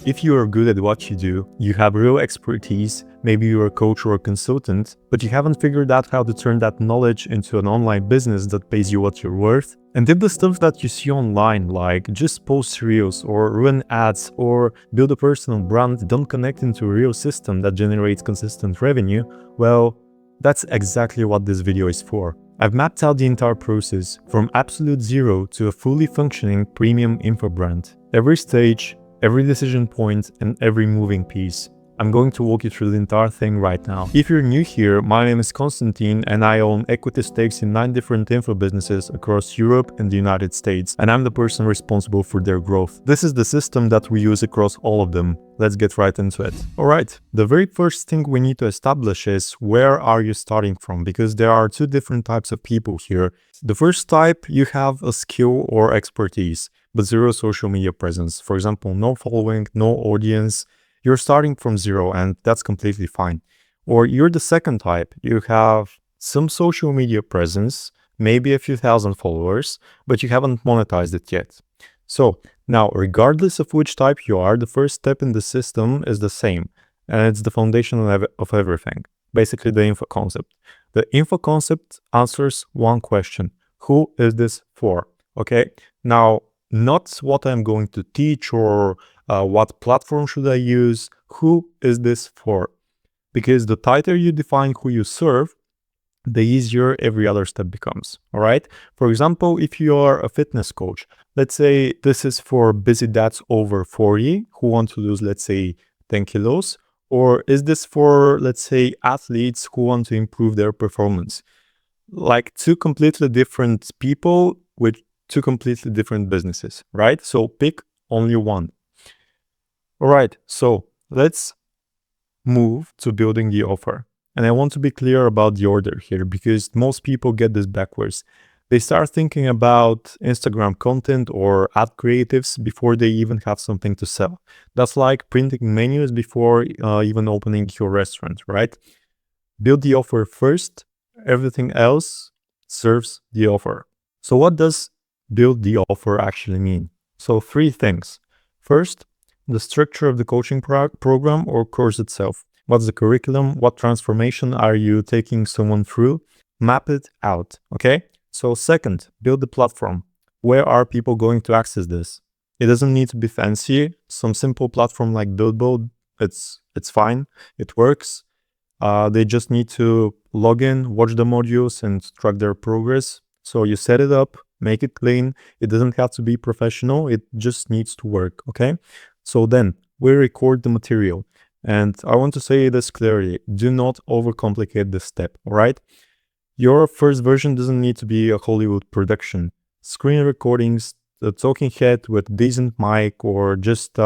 If you are good at what you do, you have real expertise, maybe you're a coach or a consultant, but you haven't figured out how to turn that knowledge into an online business that pays you what you're worth. And if the stuff that you see online, like just post reels or run ads or build a personal brand, don't connect into a real system that generates consistent revenue, well, that's exactly what this video is for. I've mapped out the entire process from absolute zero to a fully functioning premium info brand. Every stage, every decision point, and every moving piece. I'm going to walk you through the entire thing right now. If you're new here, my name is Konstantin and I own equity stakes in 9 different info businesses across Europe and the United States, and I'm the person responsible for their growth. This is the system that we use across all of them. Let's get right into it. Alright, the very first thing we need to establish is where are you starting from, because there are 2 different types of people here. The first type, you have a skill or expertise, but zero social media presence. For example, no following, no audience. You're starting from zero and that's completely fine. Or you're the second type. You have some social media presence, maybe a few thousand followers, but you haven't monetized it yet. So now, regardless of which type you are, the first step in the system is the same, and it's the foundation of everything, basically the info concept. The info concept answers one question: who is this for? Okay, now, not what I'm going to teach or what platform should I use, who is this for? Because the tighter you define who you serve, the easier every other step becomes, all right? For example, if you are a fitness coach, let's say this is for busy dads over 40 who want to lose, let's say, 10 kilos, or is this for, let's say, athletes who want to improve their performance? Like 2 completely different people with 2 completely different businesses, right? So pick only one. All right, so let's move to building the offer. And I want to be clear about the order here because most people get this backwards. They start thinking about Instagram content or ad creatives before they even have something to sell. That's like printing menus before even opening your restaurant, right? Build the offer first, everything else serves the offer. So what does build the offer actually mean? So 3 things. First, the structure of the coaching program or course itself. What's the curriculum? What transformation are you taking someone through? Map it out, okay? So second, build the platform. Where are people going to access this? It doesn't need to be fancy. Some simple platform like Buildboard, it's fine. It works. They just need to log in, watch the modules, and track their progress. So you set it up, make it clean. It doesn't have to be professional. It just needs to work, okay? So then we record the material. And I want to say this clearly, do not overcomplicate this step, all right? Your first version doesn't need to be a Hollywood production. Screen recordings, a talking head with decent mic, or just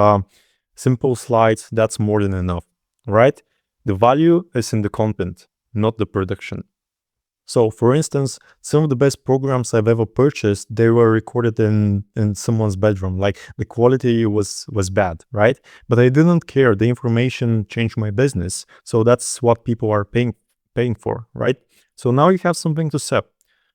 simple slides, that's more than enough, all right? The value is in the content, not the production. So for instance, some of the best programs I've ever purchased, they were recorded in someone's bedroom. Like the quality was bad, right? But I didn't care. The information changed my business. So that's what people are paying for, right? So now you have something to sell,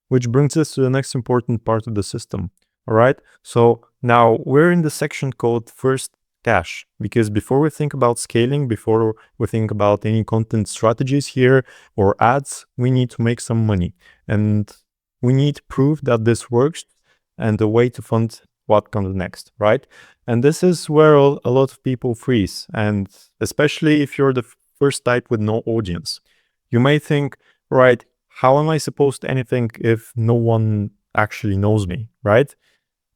which brings us to the next important part of the system, all right? So now we're in the section called first cash, because before we think about scaling, before we think about any content strategies here or ads, we need to make some money and we need proof that this works and a way to fund what comes next, right? And this is where a lot of people freeze, and especially if you're the first type with no audience. You may think, right, how am I supposed to anything if no one actually knows me, right?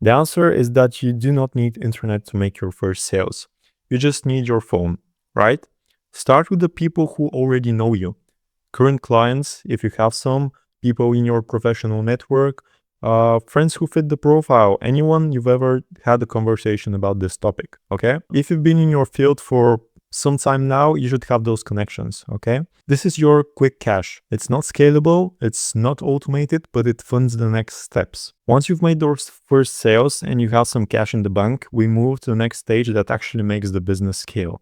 The answer is that you do not need internet to make your first sales. You just need your phone, right? Start with the people who already know you. Current clients, if you have some, people in your professional network, friends who fit the profile, anyone you've ever had a conversation about this topic, okay? If you've been in your field for some time now, you should have those connections, okay? This is your quick cash. It's not scalable, it's not automated, but it funds the next steps. Once you've made those first sales and you have some cash in the bank, we move to the next stage that actually makes the business scale.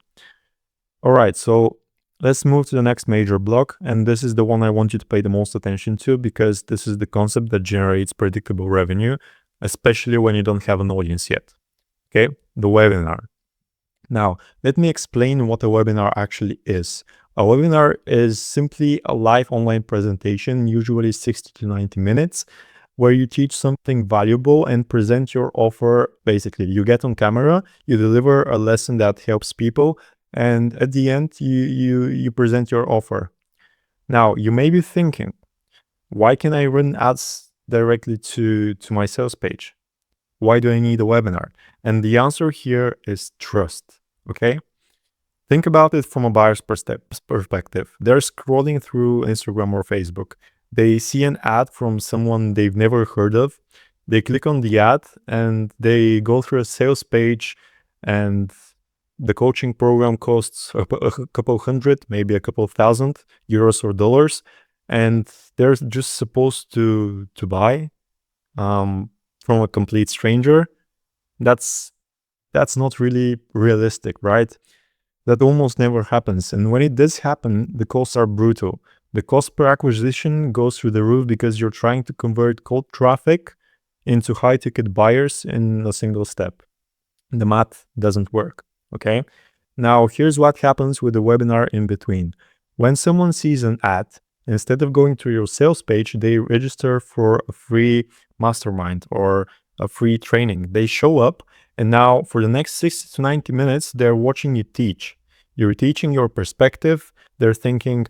All right, so let's move to the next major block, and this is the one I want you to pay the most attention to because this is the concept that generates predictable revenue, especially when you don't have an audience yet, okay? The webinar. Now, let me explain what a webinar actually is. A webinar is simply a live online presentation, usually 60 to 90 minutes, where you teach something valuable and present your offer. Basically, you get on camera, you deliver a lesson that helps people, and at the end, you present your offer. Now, you may be thinking, why can I run ads directly to my sales page? Why do I need a webinar? And the answer here is trust, okay? Think about it from a buyer's perspective. They're scrolling through Instagram or Facebook. They see an ad from someone they've never heard of. They click on the ad and they go through a sales page, and the coaching program costs a couple hundred, maybe a couple thousand euros or dollars. And they're just supposed to buy from a complete stranger. That's not really realistic, right? That almost never happens. And when it does happen, the costs are brutal. The cost per acquisition goes through the roof because you're trying to convert cold traffic into high ticket buyers in a single step. The math doesn't work, okay? Now, here's what happens with the webinar in between. When someone sees an ad, instead of going to your sales page, they register for a free mastermind or a free training. They show up, and now for the next 60 to 90 minutes, they're watching you teach. You're teaching your perspective. They're thinking,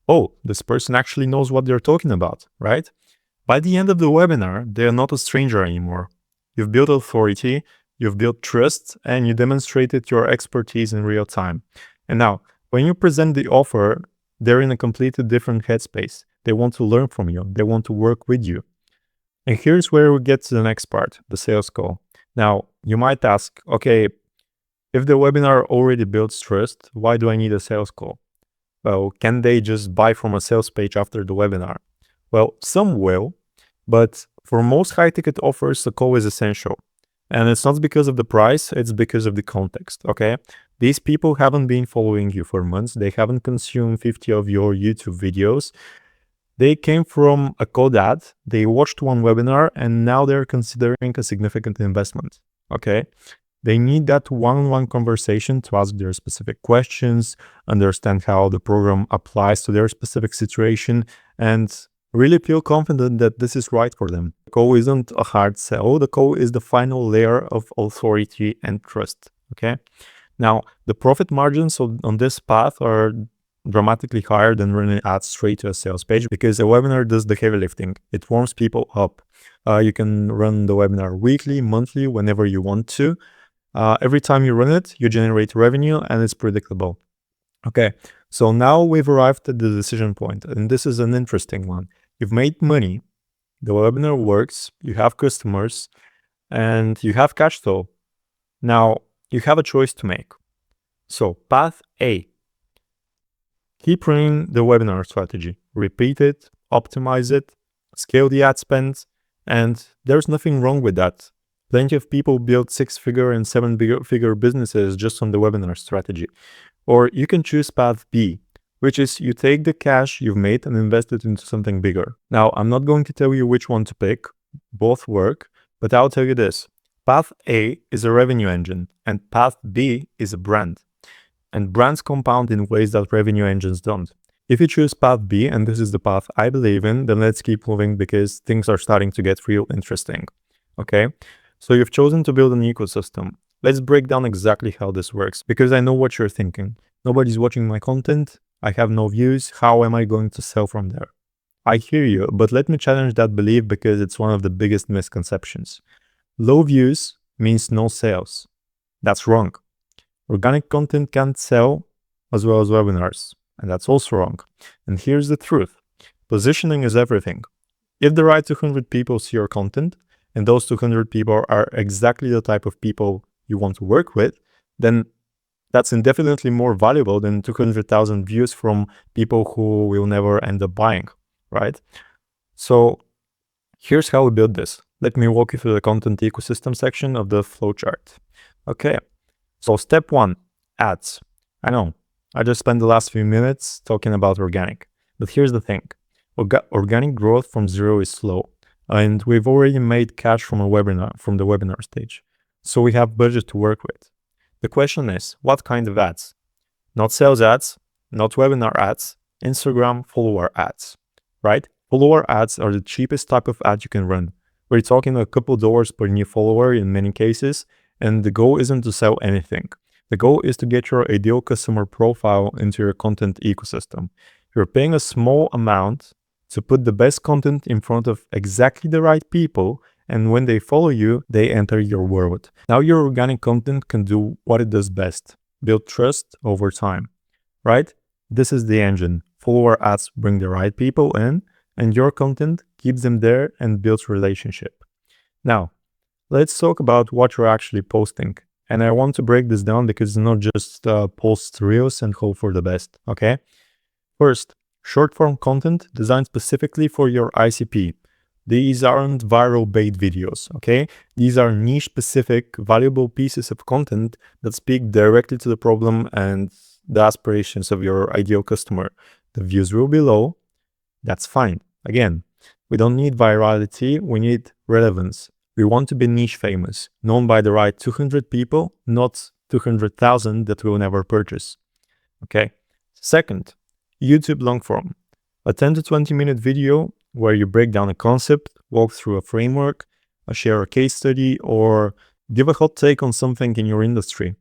oh, this person actually knows what they're talking about, right? By the end of the webinar, they're not a stranger anymore. You've built authority, you've built trust, and you demonstrated your expertise in real time. And now, when you present the offer, they're in a completely different headspace. They want to learn from you. They want to work with you. And here's where we get to the next part, the sales call. Now, you might ask, okay, if the webinar already builds trust, why do I need a sales call? Well, can they just buy from a sales page after the webinar? Well, some will, but for most high-ticket offers, the call is essential. And it's not because of the price, it's because of the context, okay? These people haven't been following you for months. They haven't consumed 50 of your YouTube videos. They came from a cold ad, they watched one webinar, and now they're considering a significant investment, okay? They need that one-on-one conversation to ask their specific questions, understand how the program applies to their specific situation, and really feel confident that this is right for them. The call isn't a hard sell. The call is the final layer of authority and trust, okay? Now, the profit margins on this path are dramatically higher than running ads straight to a sales page because a webinar does the heavy lifting. It warms people up. You can run the webinar weekly, monthly, whenever you want to. Every time you run it, you generate revenue and it's predictable. Okay, so now we've arrived at the decision point, and this is an interesting one. You've made money, the webinar works, you have customers, and you have cash flow. Now, you have a choice to make. So, path A. Keep running the webinar strategy. Repeat it, optimize it, scale the ad spend, and there's nothing wrong with that. Plenty of people build 6-figure and 7-figure businesses just on the webinar strategy. Or you can choose path B, which is you take the cash you've made and invest it into something bigger. Now, I'm not going to tell you which one to pick. Both work, but I'll tell you this. Path A is a revenue engine, and path B is a brand. And brands compound in ways that revenue engines don't. If you choose path B, and this is the path I believe in, then let's keep moving because things are starting to get real interesting. Okay, so you've chosen to build an ecosystem. Let's break down exactly how this works, because I know what you're thinking. Nobody's watching my content, I have no views, how am I going to sell from there? I hear you, but let me challenge that belief because it's one of the biggest misconceptions. Low views means no sales. That's wrong. Organic content can't sell as well as webinars, and that's also wrong. And here's the truth. Positioning is everything. If the right 200 people see your content, and those 200 people are exactly the type of people you want to work with, then that's indefinitely more valuable than 200,000 views from people who will never end up buying, right? So here's how we build this. Let me walk you through the content ecosystem section of the flowchart. Okay. So step 1, ads. I know, I just spent the last few minutes talking about organic, but here's the thing. Organic growth from zero is slow, and we've already made cash from the webinar stage. So we have budget to work with. The question is, what kind of ads? Not sales ads, not webinar ads, Instagram follower ads, right? Follower ads are the cheapest type of ad you can run. We're talking a couple dollars per new follower in many cases, and the goal isn't to sell anything. The goal is to get your ideal customer profile into your content ecosystem. You're paying a small amount to put the best content in front of exactly the right people, and when they follow you, they enter your world. Now your organic content can do what it does best: build trust over time, right? This is the engine. Follower ads bring the right people in, and your content keeps them there and builds relationship. Now, let's talk about what you're actually posting. And I want to break this down because it's not just post reels and hope for the best, okay? First, short-form content designed specifically for your ICP. These aren't viral bait videos, okay? These are niche-specific, valuable pieces of content that speak directly to the problem and the aspirations of your ideal customer. The views will be low. That's fine. Again, we don't need virality, we need relevance. We want to be niche famous, known by the right 200 people, not 200,000 that will never purchase. Okay. Second, YouTube long form. A 10 to 20 minute video where you break down a concept, walk through a framework, share a case study, or give a hot take on something in your industry.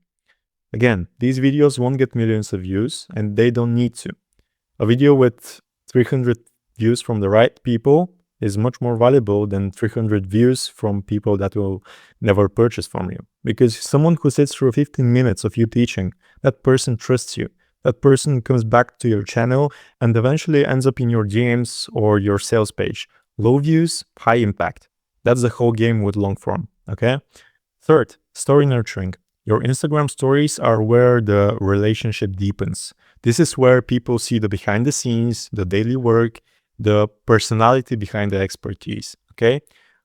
Again, these videos won't get millions of views, and they don't need to. A video with 300 views from the right people is much more valuable than 300 views from people that will never purchase from you. Because someone who sits through 15 minutes of you teaching, that person trusts you. That person comes back to your channel and eventually ends up in your DMs or your sales page. Low views, high impact. That's the whole game with long form, okay? Third, story nurturing. Your Instagram stories are where the relationship deepens. This is where people see the behind the scenes, the daily work, the personality behind the expertise, okay?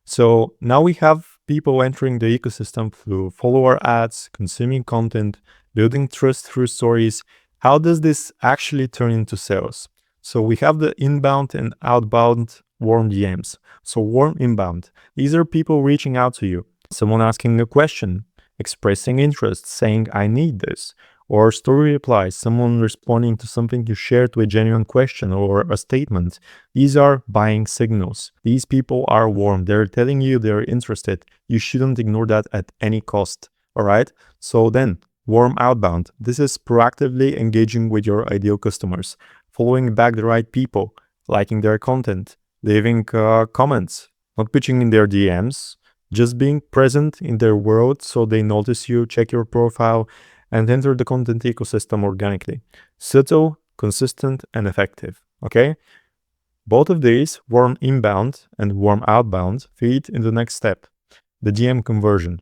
So now we have people entering the ecosystem through follower ads, consuming content, building trust through stories. How does this actually turn into sales? So we have the inbound and outbound warm DMs. So warm inbound, these are people reaching out to you, someone asking a question, expressing interest, saying, I need this. Or story replies, someone responding to something you shared with a genuine question or a statement. These are buying signals. These people are warm. They're telling you they're interested. You shouldn't ignore that at any cost. All right. So then, warm outbound. This is proactively engaging with your ideal customers, following back the right people, liking their content, leaving comments, not pitching in their DMs, just being present in their world so they notice you, check your profile, and enter the content ecosystem organically. Subtle, consistent, and effective, okay? Both of these, warm inbound and warm outbound, feed in the next step, the DM conversion.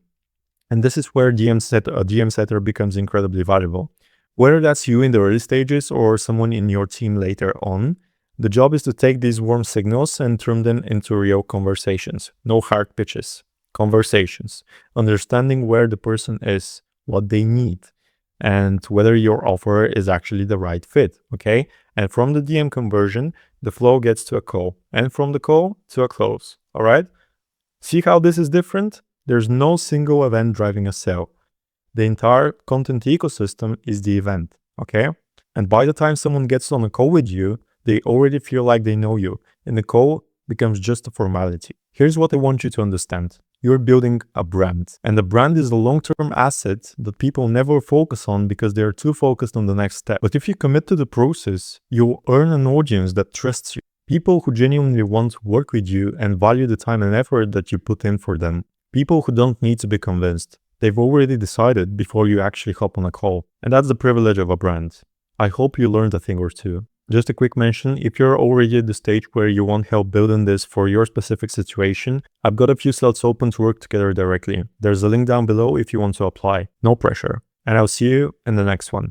And this is where DM setter becomes incredibly valuable. Whether that's you in the early stages or someone in your team later on, the job is to take these warm signals and turn them into real conversations. No hard pitches, conversations, understanding where the person is, what they need, and whether your offer is actually the right fit, okay? And from the DM conversion, the flow gets to a call, and from the call to a close, all right? See how this is different? There's no single event driving a sale. The entire content ecosystem is the event, okay? And by the time someone gets on a call with you, they already feel like they know you, and the call becomes just a formality. Here's what I want you to understand. You're building a brand, and the brand is a long-term asset that people never focus on because they're too focused on the next step. But if you commit to the process, you'll earn an audience that trusts you. People who genuinely want to work with you and value the time and effort that you put in for them. People who don't need to be convinced. They've already decided before you actually hop on a call. And that's the privilege of a brand. I hope you learned a thing or two. Just a quick mention, if you're already at the stage where you want help building this for your specific situation, I've got a few slots open to work together directly. There's a link down below if you want to apply. No pressure. And I'll see you in the next one.